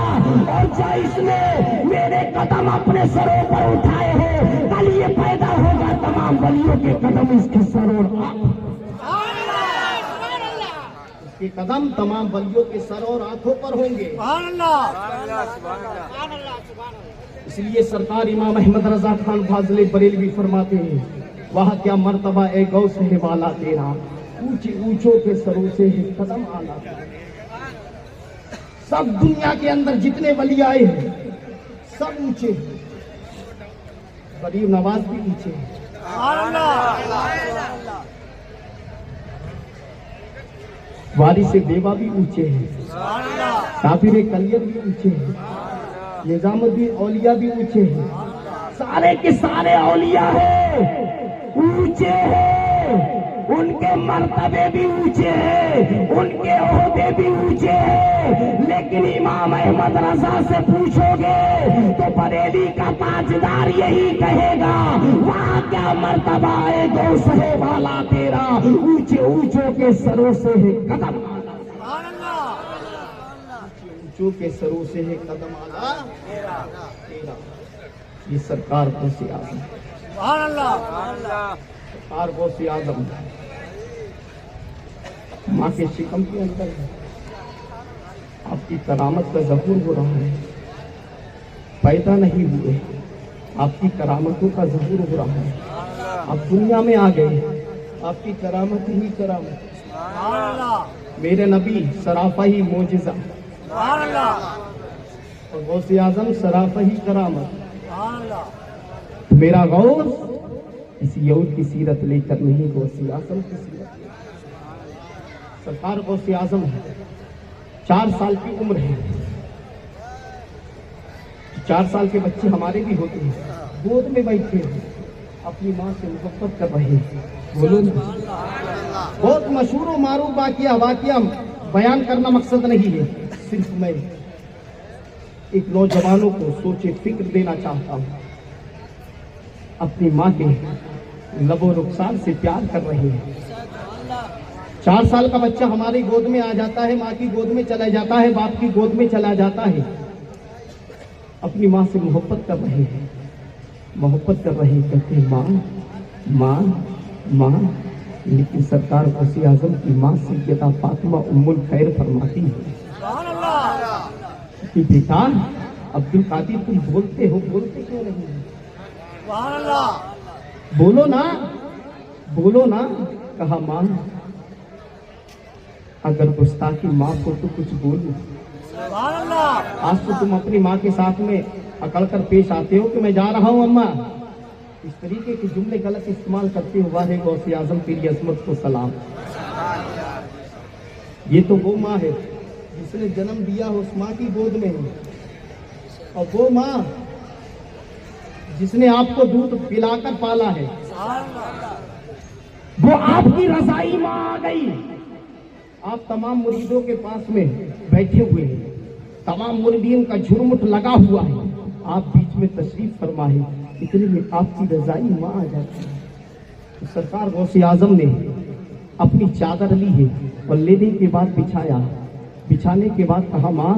Speaker 2: اور جو اس نے میرے قدم اپنے سروں پر اٹھائے ہیں کل یہ پیدا ہوگا تمام ولیوں کے قدم اس کے سروں
Speaker 1: اس کے قدم تمام ولیوں کے سر اور آنکھوں پر ہوں گے. اس لیے سرکار امام احمد رضا خان فاضل بریلوی فرماتے ہیں وہاں کیا مرتبہ اے غوث ہے والا تیرا اونچے اونچوں کے سروں سے ہے قدم آنا. سب دنیا کے اندر جتنے ولی آئے ہیں سب اونچے ہیں. غریب نواز بھی اونچے ہیں. وارث بیوہ بھی اونچے ہیں. کافر کلیت بھی اونچے ہیں. نظام الدین اولیاء بھی اونچے ہیں.
Speaker 2: سارے کے سارے اولیاء ہیں اونچے ہیں ان کے مرتبے بھی اونچے ہیں ان کے عہدے بھی اونچے ہیں. لیکن امام احمد رضا سے پوچھو گے تو بریلی کا تاجدار یہی کہے گا وہاں کیا مرتبہ ہے غوث ہے والا تیرا اونچے اونچوں کے سروں سے ہے قدم
Speaker 1: اونچوں کے سروں سے ہے قدم آنا تیرا. یہ سرکار غوث اعظم سرکار غوث اعظم ماں کے شکم کے اندر ہے. آپ کی کرامت کا ظہور ہو رہا ہے. پیدا نہیں ہوئے آپ کی کرامتوں کا ظہور ہو رہا ہے. آپ دنیا میں آ گئے آپ کی کرامت ہی کرامت. میرے نبی سراپا ہی معجزہ اور غوث اعظم سراپا ہی کرامت. میرا غوث کسی اور کی سیرت لے کر نہیں، غوث اعظم کی سیرت. سرکار غوث اعظم ہے، 4 سال کی عمر ہے. 4 سال کے بچے ہمارے بھی ہوتے ہیں، گود میں بیٹھے ہیں، اپنی ماں سے محبت کر رہے ہیں. بولو نا. بہت مشہور و معروف واقعہ بیان کرنا مقصد نہیں ہے، صرف میں ایک نوجوانوں کو سوچے فکر دینا چاہتا ہوں. اپنی ماں کے لب و رخسار سے پیار کر رہے ہیں. 4 سال کا بچہ ہماری گود میں آ جاتا ہے، ماں کی گود میں چلا جاتا ہے، باپ کی گود میں چلا جاتا ہے. اپنی ماں سے محبت کر رہے ہیں، کہتے ہیں ماں ماں ماں. لیکن سرکار غوث اعظم کی ماں سیدہ فاطمہ ام الخیر فرماتی ہے کہ بیٹا عبد القادر تم بولتے کیوں نہیں؟ بولو نا. کہا ماں اگر گستاخی معاف ہو تو کچھ بولو. آج تو تم اپنی ماں کے ساتھ میں اکڑ کر پیش آتے ہو کہ میں جا رہا ہوں اماں. اس طریقے کے جملے غلط استعمال کرتے ہوا ہے. غوث اعظم تیری عظمت کو سلام. یہ تو وہ ماں ہے جس نے جنم دیا ہو، اس ماں کی گود میں ہے. اور وہ ماں جس نے آپ کو دودھ پلا کر پالا ہے،
Speaker 2: وہ آپ کی رضائی ماں آ گئی.
Speaker 1: آپ تمام مریدوں کے پاس میں بیٹھے ہوئے ہیں، تمام مریدین کا جھرمٹ لگا ہوا ہے. آپ بیچ میں تشریف فرما ہے، اتنے میں آپ کی رضائی ماں آ جاتی ہے. تو سرکار غوث اعظم نے اپنی چادر لی ہے اور لینے کے بعد بچھایا. بچھانے کے بعد کہا ماں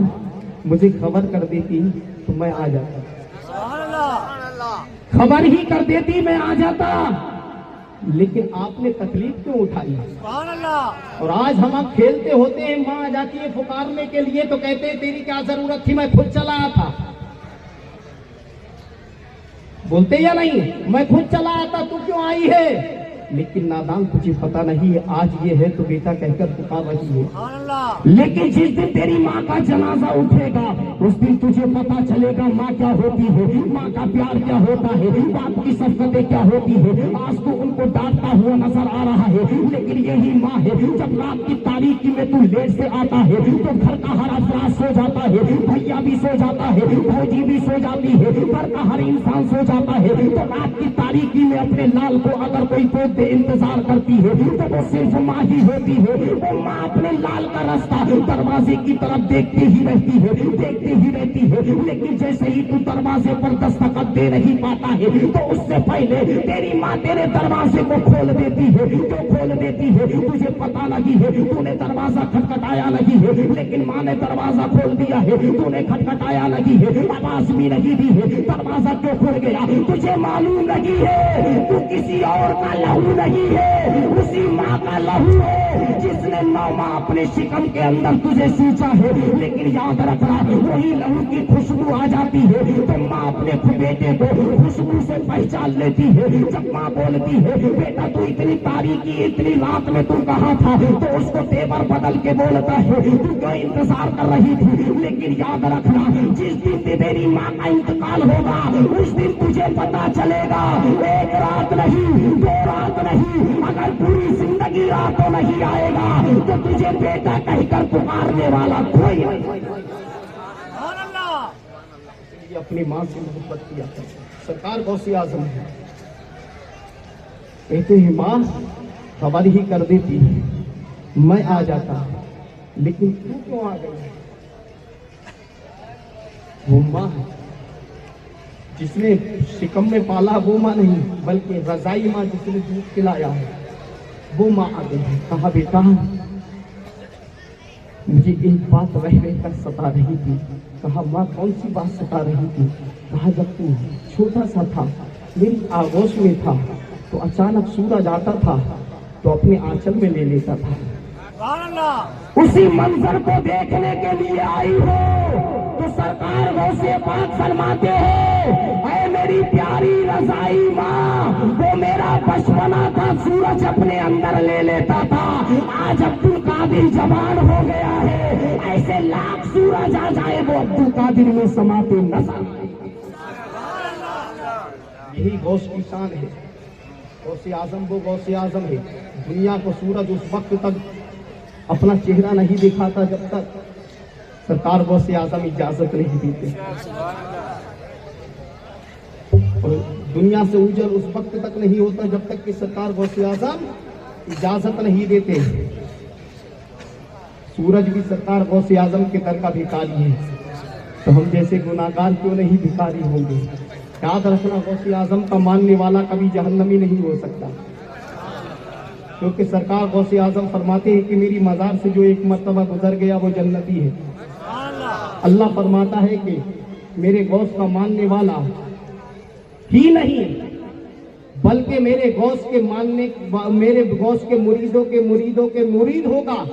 Speaker 1: مجھے خبر کر دیتی تو میں آ جاتا.
Speaker 2: خبر ہی کر دیتی میں آ جاتا.
Speaker 1: لیکن آپ نے تکلیف کیوں اٹھائی؟ اور آج ہم کھیلتے ہوتے ہیں، ماں آ جاتی ہے پکارنے کے لیے تو کہتے ہیں تیری کیا ضرورت تھی، میں خود چلا آیا تھا. بولتے یا نہیں؟ میں خود چلا آتا، تو کیوں آئی ہے؟ لیکن نادان تجھے پتا نہیں ہے آج یہ ہے تو بیٹا کہہ کر پکار رہی ہے.
Speaker 2: لیکن جس دن تیری ماں کا جنازہ اٹھے گا اس دن تجھے پتا چلے گا ماں کیا ہوتی ہے، ماں کا پیار کیا ہوتا ہے، باپ کی شفقتیں کیا ہوتی ہے. آج تو ان کو ڈانٹتا ہوا نظر آ رہا ہے، لیکن یہی ماں ہے. جب رات کی تاریکی میں تو لیٹ سے آتا ہے تو گھر کا ہر افراد سو جاتا ہے، بھیا بھی سو جاتا ہے، بھوجی بھی سو جاتی ہے، گھر کا ہر انسان سو جاتا ہے. تو رات کی تاریکی میں اپنے لال کو اگر کوئی انتظار کرتی ہے تو وہ صرف ماں ہی ہوتی ہے. وہ ماں اپنے لال کا راستہ دروازے کی طرف دیکھتی ہی رہتی ہے. لیکن جیسے ہی تو دروازے پر دستخط دے نہیں پاتا ہے تو اس سے پہلے تیری ماں تیرے دروازے کو کھول دیتی ہے. تجھے پتا نہیں ہے، تو نے دروازہ کھٹکھٹایا نہیں ہے، لیکن ماں نے دروازہ کھول دیا ہے. تو نے کھٹکھٹایا نہیں ہے، آواز بھی نہیں دی ہے، دروازہ کیوں کھل گیا تجھے معلوم نہیں ہے. تو کسی اور کا لہو نہیں ہے، اسی ماں کا لہو ہے جس نے 9 ماہ اپنے شکم کے اندر تجھے سینچا ہے. لیکن یاد رکھنا وہی لہو کی خوشبو آ جاتی ہے تو ماں اپنے بیٹے کو خوشبو سے پہچان لیتی ہے. جب ماں بولتی ہے بیٹا تو اتنی تاریکی اتنی رات میں تو کہاں تھا، تو اس کو تیور بدل کے بولتا ہے تو کیوں انتظار کر رہی تھی. لیکن یاد رکھنا جس دن تیری ماں کا انتقال ہوگا اس دن تجھے پتا چلے گا 1 رات نہیں 2 رات نہیں، اگر پوری زندگی راتوں نہیں آئے گا تو تجھے بیٹا کہہ کر پکارنے والا کوئی نہیں. اپنی ماں سے محبت کیا سرکار غوث اعظم ہے. کہتے ہیں ماں خبر ہی کر دیتی میں آ جاتا، لیکن تو کیوں آ گئی؟ وہ ماں جس نے شکم میں پالا وہ ماں نہیں، بلکہ رضائی ماں جس نے دودھ پلایا ہے وہ ماں آ گئی ہے. کہا بیٹا مجھے ایک بات رہ کر ستا رہی تھی. کہا ماں کون سی بات ستا رہی تھی؟ کہا جب تو چھوٹا سا تھا میری آغوش میں تھا تو اچانک سورج آتا تھا تو اپنے آنچل میں لے لیتا تھا. اسی منظر کو دیکھنے کے لیے آئی ہو تو سرکار غوث پاک فرماتے ہیں اے میری پیاری رضائی ماں، وہ میرا بچپنا تھا سورج اپنے اندر لے لیتا تھا. آج عبد القادر جوان ہو گیا ہے، ایسے چاہے لاکھ سورج آ جائے وہ عبد القادر میں سماتے نظر آئے.
Speaker 1: یہی غوث کی شان ہے. غوث اعظم وہ غوث اعظم ہے. دنیا کو سورج اس وقت تک اپنا چہرہ نہیں دکھاتا جب تک سرکار غوث اعظم اجازت نہیں دیتے, اور دنیا سے اجل اس وقت تک نہیں ہوتا جب تک کہ سرکار غوث اعظم اجازت نہیں دیتے. سورج بھی سرکار غوث اعظم کے در کا بھکاری ہے, تو ہم جیسے گناہگار کیوں نہیں بھکاری ہوں گے. یاد رکھنا, غوث اعظم کا ماننے والا کبھی جہنمی نہیں ہو سکتا, کیونکہ سرکار غوث اعظم فرماتے ہیں کہ میری مزار سے جو ایک مرتبہ گزر گیا وہ جنتی ہے. اللہ فرماتا ہے کہ میرے غوث کا ماننے والا ہی نہیں بلکہ میرے غوث کے مریدوں کے مرید ہوگا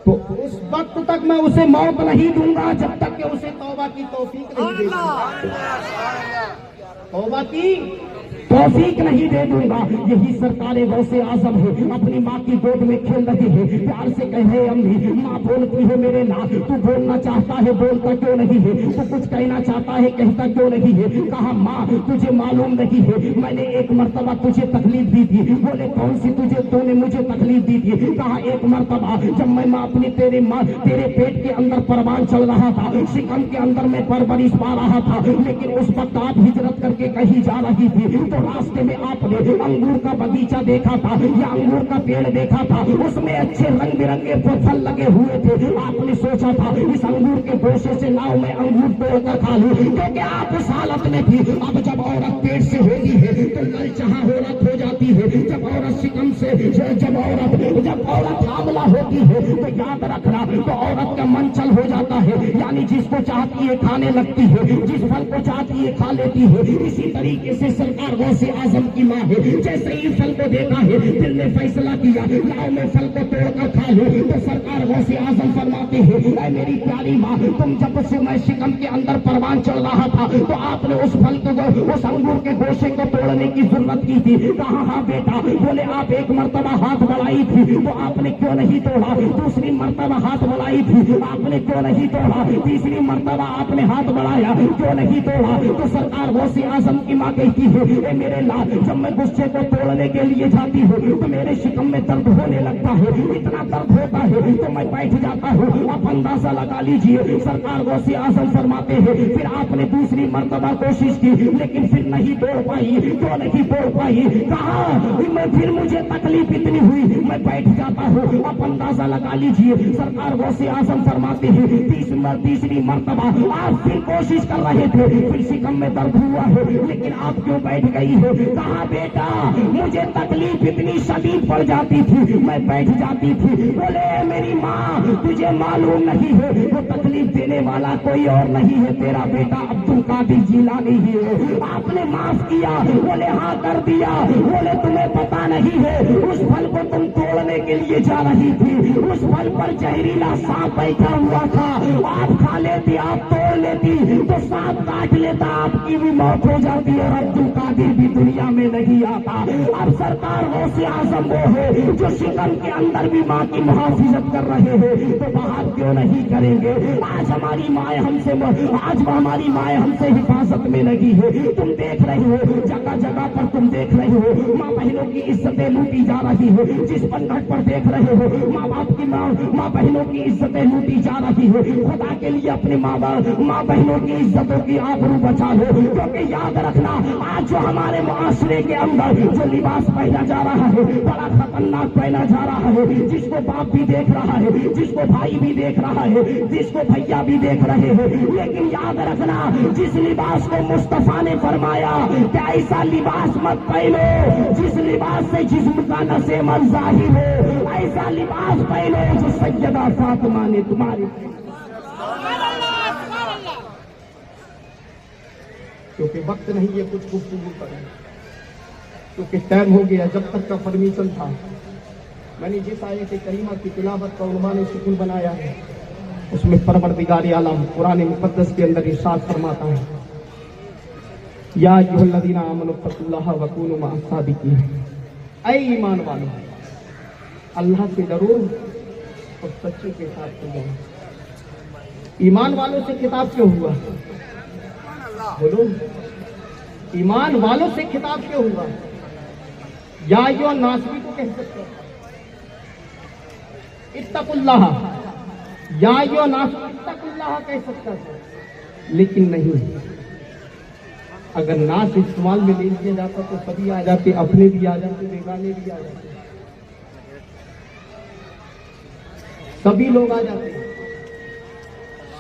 Speaker 1: تو اس وقت تک میں اسے موت نہیں دوں گا جب تک کہ اسے توبہ کی توفیق نہیں دے دوں گا. توبہ کی
Speaker 2: توفیق نہیں دے دوں گا. یہی سرکار غوث اعظم ہے. اپنی ماں کی گود میں کھیل رہی ہے, پیار سے کہے امی, ماں بولتی ہے میرے نا, تو بولنا چاہتا ہے بولتا کیوں نہیں ہے, تو کچھ کہنا چاہتا ہے کہتا کیوں نہیں ہے. کہا ماں تجھے معلوم نہیں ہے میں نے ایک مرتبہ تجھے تکلیف دی تھی. بولے کون سی تو نے مجھے تکلیف دی تھی. کہا ایک مرتبہ جب میں ماں اپنی تیرے پیٹ کے اندر پروان چل رہا تھا, شکم کے اندر میں پرورش پا رہا تھا, لیکن اس وقت آپ ہجرت کر کے کہیں جا رہی تھی تو راستے میں آپ نے انگور کا باغیچہ دیکھا تھا یا انگور کا پیڑ دیکھا تھا, اس میں اچھے رنگ برنگے پھل لگے ہوئے تھے. آپ نے سوچا تھا اس انگور کے گوشے سے لاؤ میں انگور توڑ کر کھا لوں, کیونکہ آپ اس حالت میں تھی. اب جب عورت پیٹ سے ہوتی ہے تو للچہا عورت ہو جاتی ہے. جب عورت شکم سے جب عورت حاملہ ہوتی ہے تو یاد رکھنا تو عورت کا من چل ہو جاتا ہے, یعنی جس کو چاہتی ہے کھانے لگتی ہے, جس پھل کو چاہتی ہے کھا لیتی ہے. اسی طریقے سے سرکار غوث اعظم کی ماں ہے, جیسے ہی پھل کو دیکھا ہے دل نے فیصلہ کیا لاؤ میں پھل کو توڑ کر کھا لوں, تو سرکار غوث اعظم فرماتے ہیں اے میری پیاری ماں, تم جب سے میں شکم کے اندر پروان چل رہا تھا تو آپ نے اس پھل کو اس انگور کے گوشے کو توڑنے کی ضرورت کی تھی. کہا ہاں بیٹا. بولے آپ ایک مرتبہ ہاتھ بڑھائی تھی تو آپ نے کیوں نہیں توڑا, دوسری مرتبہ ہاتھ بڑھائی تھی آپ نے کیوں نہیں توڑا, تیسری مرتبہ آپ نے ہاتھ بڑھایا کیوں نہیں توڑا. تو سرکار غوث اعظم کی ماں کہتی ہے اے میرے لال, جب میں غصے کو توڑنے کے لیے جاتی ہوں تو میرے شکم میں درد ہونے لگتا ہے, اتنا درد ہوتا ہے تو میں بیٹھ جاتا ہوں. آپ اندازہ لگا لیجئے سرکار غوث اعظم فرماتے ہیں پھر آپ نے دوسری مرتبہ کوشش کی لیکن پھر نہیں توڑ پائی. کیوں نہیں توڑ پائی؟ کہا میں پھر مجھے تکلیف اتنی ہوئی میں بیٹھ جاتا ہوں. آپ اندازہ لگا لیجئے سرکار غوث اعظم فرماتے ہیں تیسری مرتبہ آپ پھر کوشش کر رہے تھے, پھر شکم میں درد ہوا ہے لیکن آپ کیوں بیٹھ گئی ہے؟ کہا بیٹا مجھے تکلیف اتنی شدید پڑ جاتی تھی میں بیٹھ جاتی تھی. بولے میری ماں تجھے معلوم نہیں ہے وہ تکلیف دینے والا کوئی اور نہیں ہے, تیرا بیٹا عبد القادر جیلانی ہی ہے. آپ نے معاف کیا؟ بولے ہاں کر دیا. بولے تمہیں پتا نہیں ہے اس پھل کو تم توڑنے کے لیے جا رہی تھی, اس پھل پر زہریلا سانپ بیٹھا ہوا تھا, آپ کھا لیتی آپ توڑ لیتی تو سانپ کاٹ لیتا, آپ کی بھی موت ہو جاتی اور عبد القادر بھی دنیا میں نہیں آتا. اب سرکار غوث اعظم وہ ہے جو شکم کے اندر بھی ماں کی محافظت کر رہے ہیں تو باہر کیوں نہیں کریں گے؟ آج ہماری مائیں ہم سے حفاظت میں لگی ہے. تم دیکھ رہے ہو جگہ جگہ پر, تم دیکھ رہے ہو ماں بہنوں کی عزتیں لوٹی جا رہی ہے. جس پنگھٹ پر دیکھ رہے ہو ماں باپ کی ماں بہنوں کی عزتیں لوٹی جا رہی ہے. خدا کے لیے اپنی ماں بہنوں کی عزتوں کی آبرو بچا لو, کیونکہ یاد رکھنا آج جو ہمارے معاشرے کے اندر جو لباس پہنا جا رہا ہے بڑا خطرناک پہنا جا رہا ہے, جس کو باپ بھی دیکھ رہا ہے, جس کو بھائی بھی دیکھ رہا ہے, جس کو بھیا بھی دیکھ رہے ہیں. لیکن یاد رکھنا جس لباس کو مصطفیٰ نے فرمایا کہ ایسا لباس مت پہنو جس لباس سے جسم کا نشے من ظاہر ہو, ایسا لباس پہنو جو سیدہ فاطمہ نے تمہاری.
Speaker 1: کیونکہ وقت نہیں ہے کچھ گفتگو کریں, کیونکہ ٹائم ہو گیا. جب تک کا پرمیشن تھا میں نے جس آیت کریمہ کی تلاوت کا عنوان سکون بنایا ہے اس میں پروردگار عالم قرآن مقدس کے اندر ارشاد فرماتا ہے یا ایھا الذین آمنوا اتقوا اللہ وکونوا مع الصادقین, اے ایمان والو اللہ سے ڈرو اور سچے کے ساتھ ہو جاؤ.
Speaker 2: ایمان والوں سے خطاب کیوں ہوا؟ بولو، ایمان والوں سے خطاب کیوں ہوا؟ یا ایھا الناس بھی تو کہہ سکتے ہیں، اتقوا اللہ، یا ایھا الناس اتقوا اللہ کہہ سکتا تھا، لیکن نہیں۔ اگر ناس استعمال میں لے لیا جاتا تو سبھی آ جاتے، اپنے بھی آ جاتے، بیگانے بھی آ جاتے، سبھی لوگ آ جاتے ہیں۔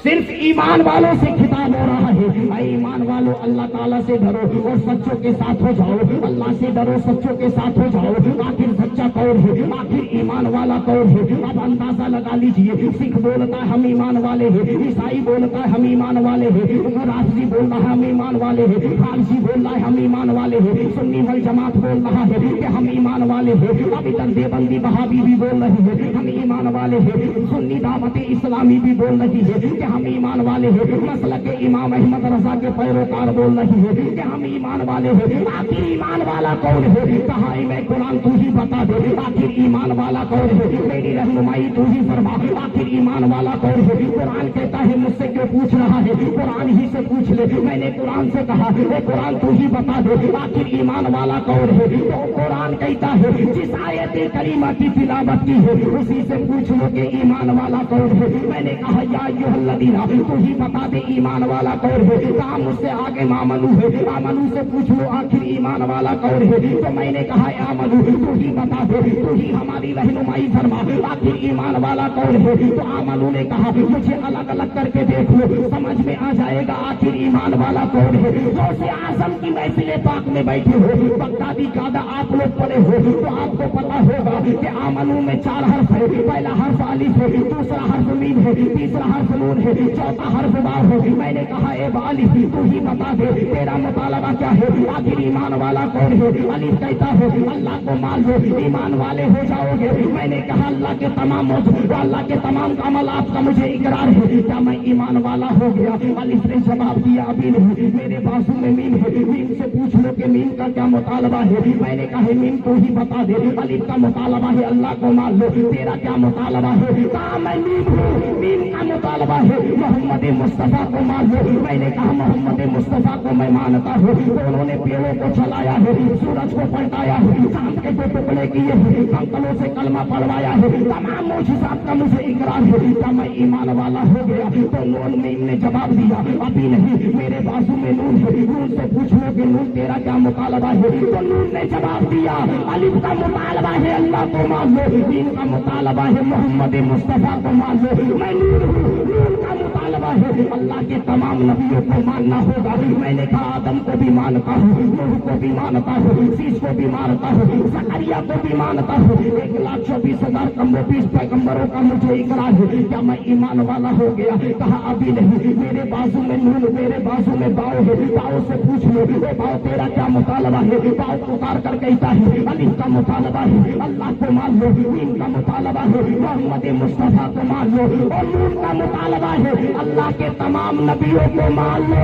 Speaker 2: صرف ایمان والوں سے خطاب ہو رہا ہے، اے ایمان والوں اللہ تعالیٰ سے ڈرو اور سچوں کے ساتھ ہو جاؤ، اللہ سے ڈرو سچوں کے ساتھ ہو جاؤ۔ آخر سچا کون ہے؟ آخر ایمان والا کون ہے؟ اب اندازہ لگا لیجئے، سکھ بولتا ہے ہم ایمان والے ہیں، عیسائی بولتا ہے ہم ایمان والے ہیں، رافضی بول رہا ہے ہم ایمان والے ہیں، خارجی بول رہا ہے ہم ایمان والے ہیں، سنی والجماعت بول رہا ہے کہ ہم ایمان والے ہیں، اب ادھر دیوبندی وہابی بھی بول رہے ہیں ہم ایمان والے ہیں، سنی دعوت اسلامی بھی بول رہی ہے کہ ہم ایمان والے ہیں، مسلک امام احمد رضا کے پیروکار بول رہی ہے کہ ہم ایمان والے ہیں۔ آخر ایمان والا کون ہے؟ کہا ہے میں قرآن تو ہی بتا دے، آخر ایمان والا کون ہے؟ میری رہنمائی تو ہی فرما، آخر ایمان والا کون ہے؟ قرآن کہتا ہے مجھ سے کیوں پوچھ رہا ہے؟ قرآن ہی سے پوچھ لے۔ میں نے قرآن سے کہا اے قرآن تو ہی بتا دے آخر ایمان والا کون ہے؟ تو قرآن کہتا ہے جس آیت کریمہ کی تلاوت کی ہے اسی سے پوچھ لو کہ ایمان والا کون ہے۔ میں نے کہا یا ایھا الذین تو ہی بتا دے ایمان والا کون ہے۔ کہا مجھ سے آگے آمنو ہے، آمنو سے پوچھ لو آخر ایمان والا کون ہے۔ تو میں نے کہا آمنو تو ہی بتا دے، تو ہی ہماری رہنمائی فرما آخر ایمان والا کون ہے۔ تو آمنو نے کہا مجھے الگ الگ کر کے دیکھ لو، سمجھ میں آ جائے گا آخر ایمان والا کون ہے۔ غوث اعظم کی محفل پاک میں بیٹھے ہو، بغدادی قاعدہ آپ لوگ پڑھے ہو تو آپ کو پتا ہوگا کہ آمنو میں 4 حرف ہے، پہلا حرف الف ہے، دوسرا حرف میم ہے، تیسرا حرف نون ہے، چوتھا حرف واو ہے۔ میں نے کہا اے الف تو ہی بتا دے تیرا مطالبہ کیا ہے، آخر ایمان والا کون ہے۔ الف کہتا ہے اللہ کو مان لو ایمان والے ہو جاؤ گے۔ میں نے کہا اللہ کے تمام اللہ کے تمام عملات کا مجھے اقرار ہے، کیا میں ایمان والا ہو گیا؟ الف نے جواب دیا ابھی نہیں، میرے بازو میں میم ہے، میم سے پوچھ لو کہ میم کا کیا مطالبہ ہے۔ میں نے کہا میم تو ہی بتا دے، الف کا مطالبہ ہے اللہ کو مان لو، تیرا کیا مطالبہ ہے؟ کہا میں میم ہوں، میم کا مطالبہ ہے محمد مصطفیٰ کو مان لو۔ میں نے کہا محمد مصطفیٰ کو میں مانتا ہوں، انہوں نے پیڑوں کو چلایا ہے، سورج کو پلٹایا ہے، چاند کے 2 ٹکڑے کیے ہیں، کنکلوں سے کلمہ پڑھوایا ہے، تمام معجزات کا مجھے اقرار ہے، کیا میں ایمان والا ہو گیا؟ تو نون میم نے جواب دیا ابھی نہیں، میرے بازو میں نون ہے، نون سے پوچھ لو کہ نون تیرا کیا مطالبہ ہے؟ تو نون نے جواب دیا الف کا مطالبہ ہے اللہ کو مان لو، میم کا مطالبہ ہے محمد مصطفیٰ کو مان لو، میں نور ہوں، نور کا مطالبہ ہے اللہ کے تمام نبیوں کو ماننا ہوگا۔ میں نے کہا آدم کو بھی مانتا ہوں، نوح کو بھی مانتا ہوں، عیسیٰ کو بھی مانتا ہوں، زکریا کو بھی مانتا ہوں، 1,24,000 کم و بیش پیغمبروں کا مجھے اقرار ہے، کیا میں ایمان والا ہو گیا؟ کہا ابھی نہیں، میرے بازو میں نون، میرے بازو میں باؤ ہے، باؤ سے پوچھ لو اے باؤ تیرا کیا مطالبہ ہے؟ باؤ پکار کر کہتا ہے الف کا مطالبہ ہے اللہ کو مان لو، میم کا مطالبہ ہے محمد مصطفیٰ کو مان لو، اور نون کا مطالبہ ہے اللہ کے تمام نبیوں کو مان لو،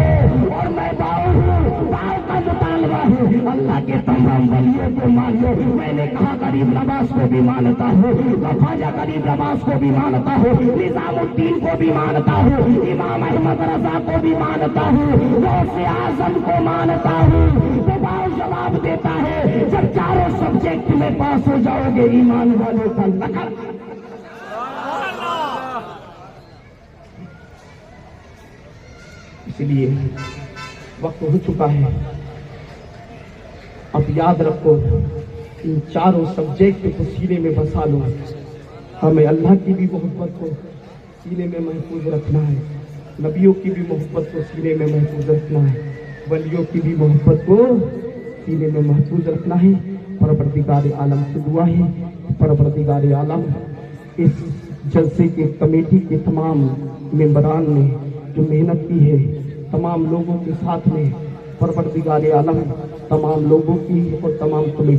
Speaker 2: اور میں باؤ ہوں، باؤ کا مطالبہ ہے اللہ کے تمام ولیوں کو مان لو۔ میں نے کہا غریب نواز کو بھی مانتا ہوں، خواجہ غریب نواز کو بھی مانتا ہوں، نظام الدین کو بھی مانتا ہوں، امام احمد رضا کو بھی مانتا ہوں، غوث اعظم کو مانتا ہوں۔ تو باؤ جواب دیتا ہے جب چاروں سبجیکٹ میں پاس ہو جاؤ گے ایمان والوں کا لقب۔ اس لیے وقت ہو چکا ہے، اب یاد رکھو ان چاروں سبجیکٹ کو سینے میں بسا لو۔ ہمیں اللہ کی بھی محبت کو سینے میں محفوظ رکھنا ہے، نبیوں کی بھی محبت کو سینے میں محفوظ رکھنا ہے، ولیوں کی بھی محبت کو سینے میں محفوظ رکھنا ہے۔ پروردگار عالم سے دعا ہے، پروردگار عالم اس جلسے کے کمیٹی کے تمام ممبران نے جو محنت کی ہے، تمام لوگوں کے ساتھ میں پروردگار عالم تمام لوگوں کی اور تمام کمیٹی